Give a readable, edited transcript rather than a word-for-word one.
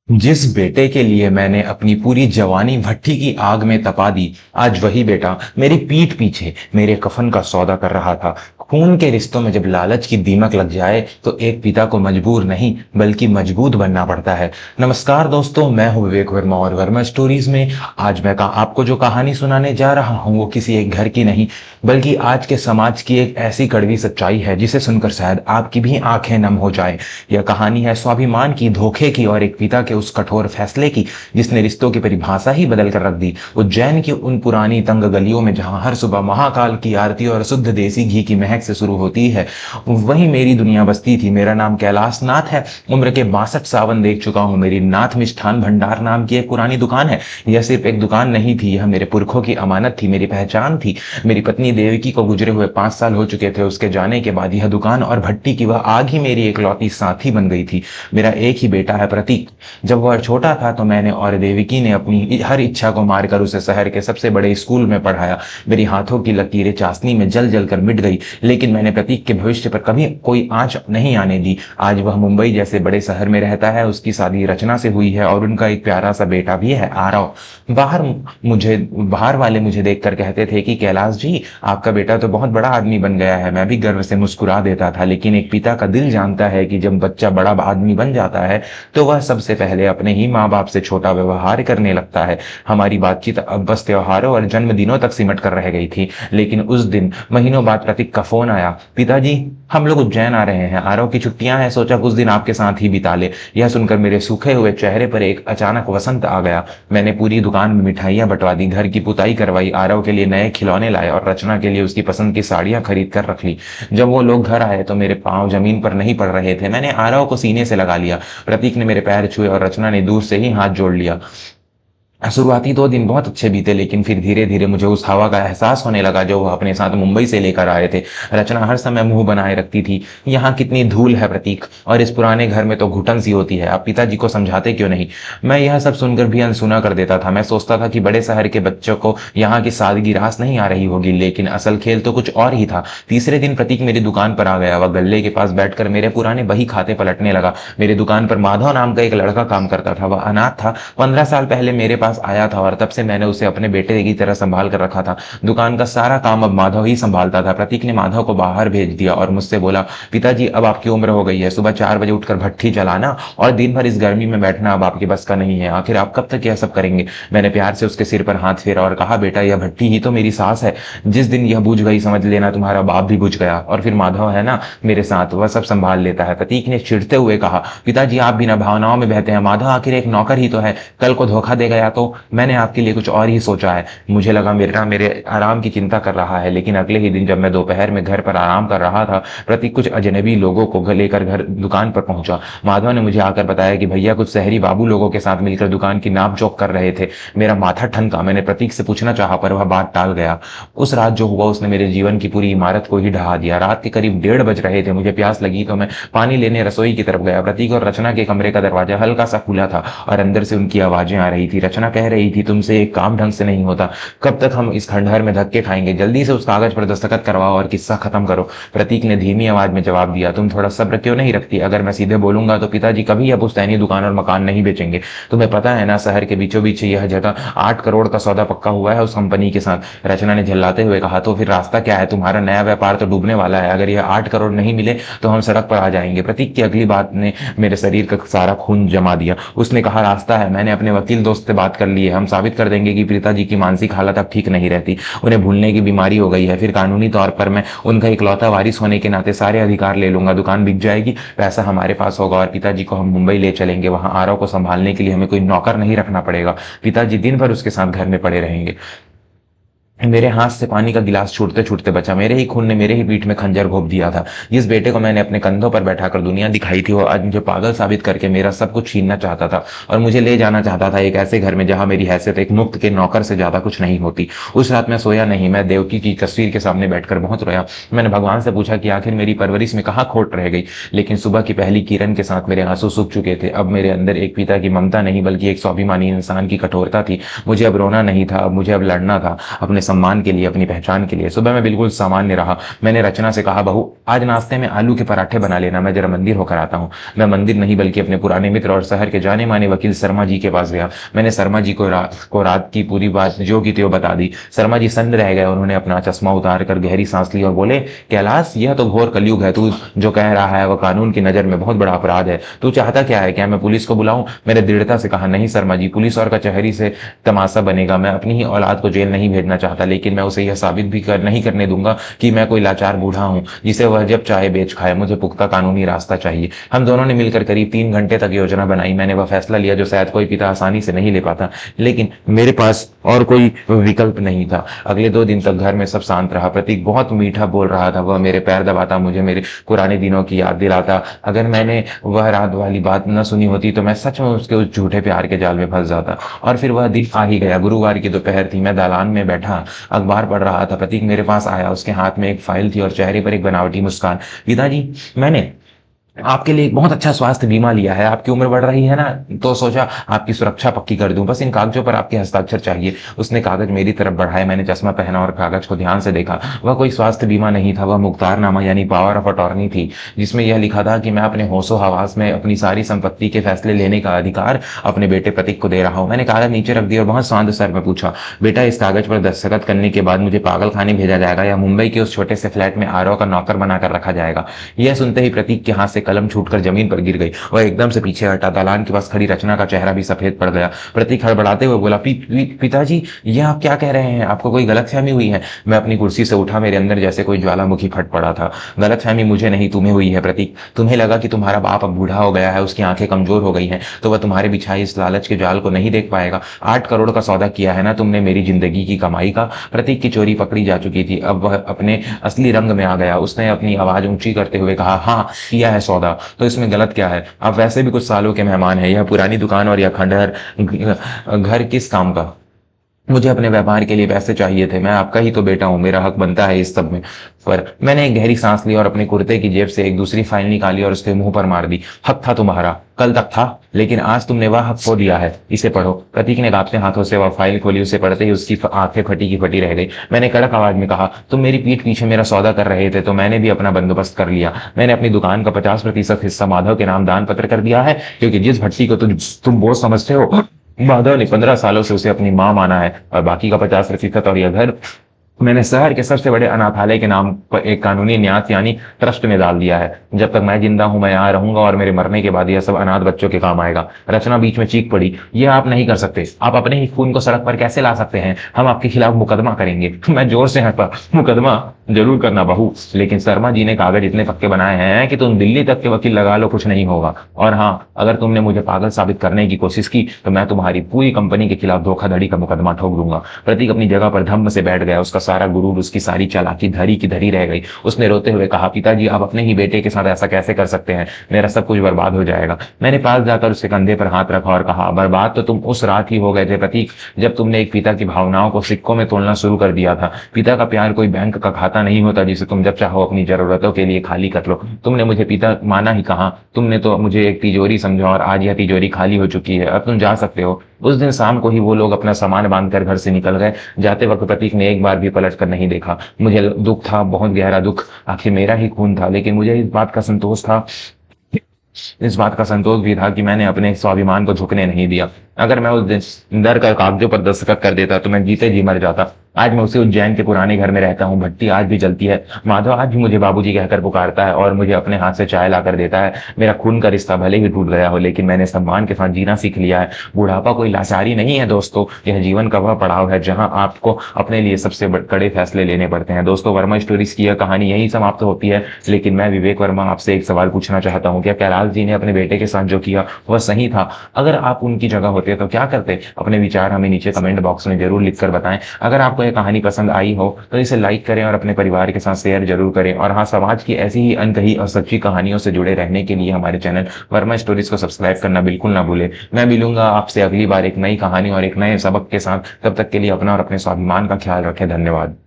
जिस बेटे के लिए मैंने अपनी पूरी जवानी भट्ठी की आग में तपा दी, आज वही बेटा मेरी पीठ पीछे मेरे कफन का सौदा कर रहा था। खून के रिश्तों में जब लालच की दीमक लग जाए तो एक पिता को मजबूर नहीं बल्कि मजबूत बनना पड़ता है। नमस्कार दोस्तों, मैं हूं विवेक वर्मा और वर्मा स्टोरीज में आज मैं आपको जो कहानी सुनाने जा रहा हूं वो किसी एक घर की नहीं बल्कि आज के समाज की एक ऐसी कड़वी सच्चाई है जिसे सुनकर शायद आपकी भी आंखें नम हो जाए। यह कहानी है स्वाभिमान की, धोखे की और एक पिता के उस कठोर फैसले की जिसने रिश्तों की परिभाषा ही बदल कर रख दी। उज्जैन की उन पुरानी तंग गलियों में जहां हर सुबह महाकाल की आरती और शुद्ध देसी घी की महक से शुरू होती है, वही मेरी दुनिया बसती थी। मेरा नाम कैलाश नाथ है। उम्र के 62 सावन देख चुका हूं। मेरी नाथ मिष्ठान भंडार नाम की एक पुरानी दुकान है। यह सिर्फ एक दुकान नहीं थी, यह मेरे पुरखों की अमानत थी, मेरी पहचान थी। मेरी पत्नी देवकी को गुजरे हुए 5 साल हो चुके थे। उसके जाने के बाद यह दुकान और भट्टी की वह आग ही मेरी एकलौती साथी बन गई थी। मेरा एक ही बेटा है, प्रतीक। जब वह छोटा था तो मैंने और देवकी ने अपनी हर इच्छा को मारकर उसे शहर के सबसे बड़े स्कूल में पढ़ाया। मेरी हाथों की लकीरें चाशनी में जल जल कर मिट गई, लेकिन मैंने प्रतीक के भविष्य पर कभी कोई आंच नहीं आने दी। आज वह मुंबई जैसे बड़े शहर में रहता है। उसकी शादी रचना से हुई है और उनका एक प्यारा सा बेटा भी है, आरव। बाहर वाले मुझे देखकर कहते थे कि कैलाश जी, आपका बेटा तो बहुत बड़ा आदमी बन गया है। मैं भी गर्व से मुस्कुरा देता था, लेकिन एक पिता का दिल जानता है कि जब बच्चा बड़ा आदमी बन जाता है तो वह सबसे पहले अपने ही माँ बाप से छोटा व्यवहार करने लगता है। हमारी बातचीत अब बस त्योहारों और जन्मदिनों तक सिमट कर रह गई थी, लेकिन उस दिन महीनों बाद प्रतीक का फोन आया। पिताजी, हम लोग उज्जैन आ रहे हैं, आरव की छुट्टियां हैं, सोचा कुछ दिन आपके साथ ही बिता ले। यह सुनकर मेरे सूखे हुए चेहरे पर एक अचानक वसंत आ गया। मैंने पूरी दुकान में मिठाइयां बंटवा दी, घर की पुताई करवाई, आरव के लिए नए खिलौने लाए और रचना के लिए उसकी पसंद की साड़ियां खरीद कर रख ली। जब वो लोग घर आए तो मेरे पांव जमीन पर नहीं पड़ रहे थे। मैंने आरव को सीने से लगा लिया। प्रतीक ने मेरे पैर छुए और रचना ने दूर से ही हाथ जोड़ लिया। शुरुआती 2 दिन बहुत अच्छे बीते, लेकिन फिर धीरे धीरे मुझे उस हवा का एहसास होने लगा जो वह अपने साथ मुंबई से लेकर आए थे। रचना हर समय मुंह बनाए रखती थी, यहाँ कितनी धूल है प्रतीक, और इस पुराने घर में तो घुटन सी होती है, आप पिताजी को समझाते क्यों नहीं। मैं यह सब सुनकर भी अनसुना कर देता था। मैं सोचता था कि बड़े शहर के बच्चों को यहाँ की सादगी रास नहीं आ रही होगी, लेकिन असल खेल तो कुछ और ही था। तीसरे दिन प्रतीक मेरी दुकान पर आ गया। वह गल्ले के पास बैठकर मेरे पुराने बही खाते पलटने लगा। मेरी दुकान पर माधव नाम का एक लड़का काम करता था। वह अनाथ था, 15 साल पहले मेरे पास आया था और तब से मैंने उसे अपने बेटे की तरह संभाल कर रखा था। दुकान का सारा काम अब माधव ही संभालता था। प्रतीक ने माधव को बाहर भेज दिया और मुझसे बोला, पिताजी अब आपकी उम्र हो गई है, सुबह 4 बजे उठकर भट्ठी चलाना और दिन भर इस गर्मी में बैठना अब आपके बस का नहीं है। आखिर आप कब तक यह सब करेंगे। मैंने प्यार से उसके सिर पर हाथ फेरा और कहा, बेटा यह भट्ठी ही तो मेरी सास है, जिस दिन यह बुझ गई समझ लेना तुम्हारा बाप भी बुझ गया। और फिर माधव है ना मेरे साथ, वह सब संभाल लेता है। प्रतीक ने चिढ़ते हुए कहा, पिताजी आप बिना भावनाओं में बहते हैं, माधव आखिर एक नौकर ही तो है, कल को धोखा दे गया तो। मैंने आपके लिए कुछ और ही सोचा है। मुझे लगा मेरे आराम की चिंता कर रहा है, लेकिन अगले ही दिन जब मैं दोपहर में घर पर आराम कर रहा था, प्रतीक कुछ अजनबी लोगों को लेकर घर दुकान पर पहुंचा। माधव ने मुझे आकर बताया कि भैया कुछ शहरी बाबू लोगों के साथ मिलकर दुकान की नाप जोख कर रहे थे। मेरा माथा ठनका। मैंने प्रतीक से पूछना चाहा पर वह बात टाल गया। उस रात जो हुआ उसने मेरे जीवन की पूरी इमारत को ही ढहा दिया। रात के करीब 1:30 बज रहे थे। मुझे प्यास लगी तो मैं पानी लेने रसोई की तरफ गया। प्रतीक और रचना के कमरे का दरवाजा हल्का सा खुला था और अंदर से उनकी आवाजें आ रही थी। रचना कह रही थी, तुमसे एक काम ढंग से नहीं होता, कब तक हम इस खंडहर में धक्के खाएंगे, जल्दी से उस कागज पर दस्तखत करवाओ और किस्सा खत्म करो। प्रतीक ने धीमी आवाज में जवाब दिया, तुम थोड़ा सब्र क्यों नहीं रखती। अगर मैं सीधे बोलूंगा तो पिताजी कभी अब पुश्तैनी दुकान और मकान नहीं बेचेंगे। तुम्हें पता है ना, शहर के बीचों बीच यह जगह 8 करोड़ का सौदा पक्का हुआ है उस कंपनी के साथ। रचना ने झल्लाते हुए कहा, तो फिर रास्ता क्या है, तुम्हारा नया व्यापार तो डूबने वाला है। अगर यह 8 करोड़ नहीं मिले तो हम सड़क पर आ जाएंगे। प्रतीक की अगली बात ने मेरे शरीर का सारा खून जमा दिया। उसने कहा, रास्ता है, मैंने अपने वकील दोस्त से बात कर ली है, हम साबित कर देंगे कि पिताजी की मानसिक हालत अब ठीक नहीं रहती, उन्हें भूलने की बीमारी हो गई है। फिर कानूनी तौर पर मैं उनका इकलौता वारिस होने के नाते सारे अधिकार ले लूंगा, दुकान बिक जाएगी, पैसा हमारे पास होगा और पिताजी को हम मुंबई ले चलेंगे। वहां आरव को संभालने के लिए हमें कोई नौकर नहीं रखना पड़ेगा। पिताजी दिन भर उसके साथ घर में पड़े रहेंगे। मेरे हाथ से पानी का गिलास छूटते छूटते बचा। मेरे ही खून ने मेरे ही पीठ में खंजर घोंप दिया था। जिस बेटे को मैंने अपने कंधों पर बैठाकर दुनिया दिखाई थी, वो आज मुझे पागल साबित करके मेरा सब कुछ छीनना चाहता था और मुझे ले जाना चाहता था एक ऐसे घर में जहां मेरी हैसियत एक मुक्त के नौकर से ज्यादा कुछ नहीं होती। उस रात मैं सोया नहीं। मैं देवकी की तस्वीर के सामने बैठकर बहुत रोया। मैंने भगवान से पूछा कि आखिर मेरी परवरिश में कहाँ खोट रह गई, लेकिन सुबह की पहली किरण के साथ मेरे आंसू सूख चुके थे। अब मेरे अंदर एक पिता की ममता नहीं बल्कि एक स्वाभिमानी इंसान की कठोरता थी। मुझे अब रोना नहीं था, अब मुझे अब लड़ना था। अपने सम्मान के लिए, अपनी पहचान के लिए। सुबह मैं बिल्कुल सामान्य रहा। मैंने रचना से कहा, बहू आज नाश्ते में आलू के पराठे बना लेना, मैं जरा मंदिर होकर आता हूँ। मैं मंदिर नहीं बल्कि अपने पुराने मित्र और शहर के जाने माने वकील शर्मा जी के पास गया। मैंने शर्मा जी को रात की पूरी बात जो की त्यों बता दी। शर्मा जी सन्न रह गए। उन्होंने अपना चश्मा उतार कर गहरी सांस ली और बोले, कैलाश यह तो घोर कलयुग है। तू जो कह रहा है वह कानून की नजर में बहुत बड़ा अपराध है। तू चाहता क्या है? क्या मैं पुलिस को बुलाऊं? मैंने दृढ़ता से कहा, नहीं शर्मा जी, पुलिस और कचहरी से तमाशा बनेगा। मैं अपनी ही औलाद को जेल नहीं भेजना चाहता, लेकिन मैं उसे यह साबित भी नहीं करने दूंगा कि मैं कोई लाचार बूढ़ा हूं जिसे वह जब चाहे बेच खाए। मुझे पुख्ता कानूनी रास्ता चाहिए। हम दोनों ने मिलकर करीब 3 घंटे तक योजना बनाई। मैंने वह फैसला लिया जो शायद कोई पिता आसानी से नहीं ले पाता, लेकिन मेरे पास और कोई विकल्प नहीं था। अगले 2 दिन तक घर में सब शांत रहा। प्रतीक बहुत मीठा बोल रहा था। वह मेरे पैर दबाता, मुझे मेरे पुराने दिनों की याद दिलाता। अगर मैंने वह रात वाली बात न सुनी होती तो मैं सच में उसके उस झूठे प्यार के जाल में फंस जाता। और फिर वह दिन आ ही गया। गुरुवार की दोपहर थी। मैं दालान में बैठा अखबार पढ़ रहा था। प्रतीक मेरे पास आया। उसके हाथ में एक फाइल थी और चेहरे पर एक बनावटी मुस्कान। पिताजी, मैंने आपके लिए एक बहुत अच्छा स्वास्थ्य बीमा लिया है। आपकी उम्र बढ़ रही है ना, तो सोचा आपकी सुरक्षा पक्की कर दूं। बस इन कागजों पर आपके हस्ताक्षर चाहिए। उसने कागज मेरी तरफ बढ़ाए। मैंने चश्मा पहना और कागज को ध्यान से देखा। वह कोई स्वास्थ्य बीमा नहीं था, वह मुख्तारनामा यानी पावर ऑफ अटॉर्नी थी, जिसमें यह लिखा था कि मैं अपने होशो हवास में अपनी सारी संपत्ति के फैसले लेने का अधिकार अपने बेटे प्रतीक को दे रहा हूं। मैंने कागज नीचे रख दिया और बहुत शांत स्वर में पूछा, बेटा इस कागज पर दस्तखत करने के बाद मुझे पागल खाने भेजा जाएगा या मुंबई के उस छोटे से फ्लैट में आरओ का नौकर बनाकर रखा जाएगा? यह सुनते ही प्रतीक के हाथ से कलम छूटकर जमीन पर गिर गई। वह एकदम से पीछे हटा। दालान के पास खड़ी रचना का चेहरा भी सफेद पड़ गया। प्रतीक हड़बड़ाते हुए बोला, पिताजी यह आप क्या कह रहे हैं? आपको कोई गलतफहमी हुई है? मैं अपनी कुर्सी से उठा। मेरे अंदर जैसे कोई ज्वालामुखी फट पड़ा था। गलतफहमी मुझे नहीं, तुम्हें हुई है प्रतीक। तुम्हें लगा कि तुम्हारा बाप अब बूढ़ा हो गया है, उसकी आंखें कमजोर हो गई हैं, तो वह तुम्हारे बिछाई इस लालच के जाल को नहीं देख पाएगा। 8 करोड़ का सौदा किया है ना तुमने मेरी जिंदगी की कमाई का। प्रतीक की चोरी पकड़ी जा चुकी थी। अब वह अपने असली रंग में आ गया। उसने अपनी आवाज ऊंची करते हुए कहा, हाँ किया है सौदा, तो इसमें गलत क्या है? आप वैसे भी कुछ सालों के मेहमान हैं। यह पुरानी दुकान और यह खंडहर घर किस काम का? मुझे अपने व्यापार के लिए पैसे चाहिए थे। मैं आपका ही तो बेटा हूं, मेरा हक बनता है इस सब में। पर मैंने एक गहरी सांस ली और अपने कुर्ते की जेब से एक दूसरी फाइल निकाली और उसके मुंह पर मार दी। हक था तुम्हारा, कल तक था, लेकिन आज तुमने वह हक खो दिया है। इसे पढ़ो। प्रतीक ने कांपते हाथों से वह फाइल खोली। उसे पढ़ते ही उसकी आंखें फटी की फटी रह गई। मैंने कड़क आवाज में कहा, तुम मेरी पीठ पीछे मेरा सौदा कर रहे थे तो मैंने भी अपना बंदोबस्त कर लिया। मैंने अपनी दुकान का 50% हिस्सा माधव के नाम दान पत्र कर दिया है, क्योंकि जिस भट्टी को तुम बोझ समझते हो, माधव ने 15 सालों से उसे अपनी मां माना है। और बाकी का 50% और यह घर मैंने शहर के सबसे बड़े अनाथालय के नाम पर एक कानूनी न्यास यानी ट्रस्ट में डाल दिया है। जब तक मैं जिंदा हूं मैं यहाँ रहूंगा और मेरे मरने के बाद यह सब अनाथ बच्चों के काम आएगा। रचना बीच में चीख पड़ी, यह आप नहीं कर सकते। आप अपने ही खून को सड़क पर कैसे ला सकते हैं? हम आपके खिलाफ मुकदमा करेंगे। मैं जोर से हंसा। मुकदमा जरूर करना बहू, लेकिन शर्मा जी ने कागज इतने पक्के बनाए हैं कि तुम दिल्ली तक के वकील लगा लो, कुछ नहीं होगा। और हाँ, अगर तुमने मुझे पागल साबित करने की कोशिश की तो मैं तुम्हारी पूरी कंपनी के खिलाफ धोखाधड़ी का मुकदमा ठोक दूंगा। प्रतीक अपनी जगह पर धम्म से बैठ गया। उसका सारा गुरूर, उसकी सारी चालाकी धरी की धरी रह गई। उसने रोते हुए कहा, पिताजी आप अपने ही बेटे के साथ ऐसा कैसे कर सकते हैं? मेरा सब कुछ बर्बाद हो जाएगा। मैंने पास जाकर उसके कंधे पर हाथ रखा और कहा, बर्बाद तो तुम उस रात ही हो गए थे प्रतीक, जब तुमने एक पिता की भावनाओं को सिक्कों में तोड़ना शुरू कर दिया था। पिता का प्यार कोई बैंक का खाता नहीं होता जिसे तुम जब चाहो अपनी जरूरतों के लिए खाली कर लो। तुमने मुझे पिता माना ही कहा, तुमने तो मुझे एक तिजोरी समझा और आज यह तिजोरी खाली हो चुकी है। अब तुम जा सकते हो। उस दिन शाम को ही वो लोग अपना सामान बांधकर घर से निकल गए। जाते वक्त प्रतीक ने एक बार भी पलट कर नहीं देखा। मुझे दुख था, बहुत गहरा दुख। आखिर मेरा ही खून था, लेकिन मुझे इस बात का संतोष भी था कि मैंने अपने स्वाभिमान को झुकने नहीं दिया। अगर मैं उस दिन डर कर कागजों पर दस्तखत कर देता तो मैं जीते जी मर जाता। आज मैं उसी उज्जैन के पुराने घर में रहता हूँ। भट्टी आज भी जलती है। माधव आज भी मुझे बाबूजी कहकर पुकारता है और मुझे अपने हाथ से चाय लाकर देता है। मेरा खून का रिश्ता भले ही टूट गया हो, लेकिन मैंने सम्मान के साथ जीना सीख लिया है। बुढ़ापा कोई लाचारी नहीं है दोस्तों, यह जीवन का वह पड़ाव है जहाँ आपको अपने लिए सबसे कड़े फैसले लेने पड़ते हैं। दोस्तों, वर्मा स्टोरीज की यह कहानी यही समाप्त होती है, लेकिन मैं विवेक वर्मा आपसे एक सवाल पूछना चाहता हूँ। क्या कैलाश जी ने अपने बेटे के साथ जो किया वह सही था? अगर आप उनकी जगह होते तो क्या करते? अपने विचार हमें नीचे कमेंट बॉक्स में जरूर लिखकर बताएं। अगर आपको यह कहानी पसंद आई हो तो इसे लाइक करें और अपने परिवार के साथ शेयर जरूर करें। और हाँ, समाज की ऐसी ही अनकही और सच्ची कहानियों से जुड़े रहने के लिए हमारे चैनल वर्मा स्टोरीज को सब्सक्राइब करना बिल्कुल ना भूलें। मैं मिलूंगा आपसे अगली बार एक नई कहानी और एक नए सबक के साथ। तब तक के लिए अपना और अपने स्वाभिमान का ख्याल रखें। धन्यवाद।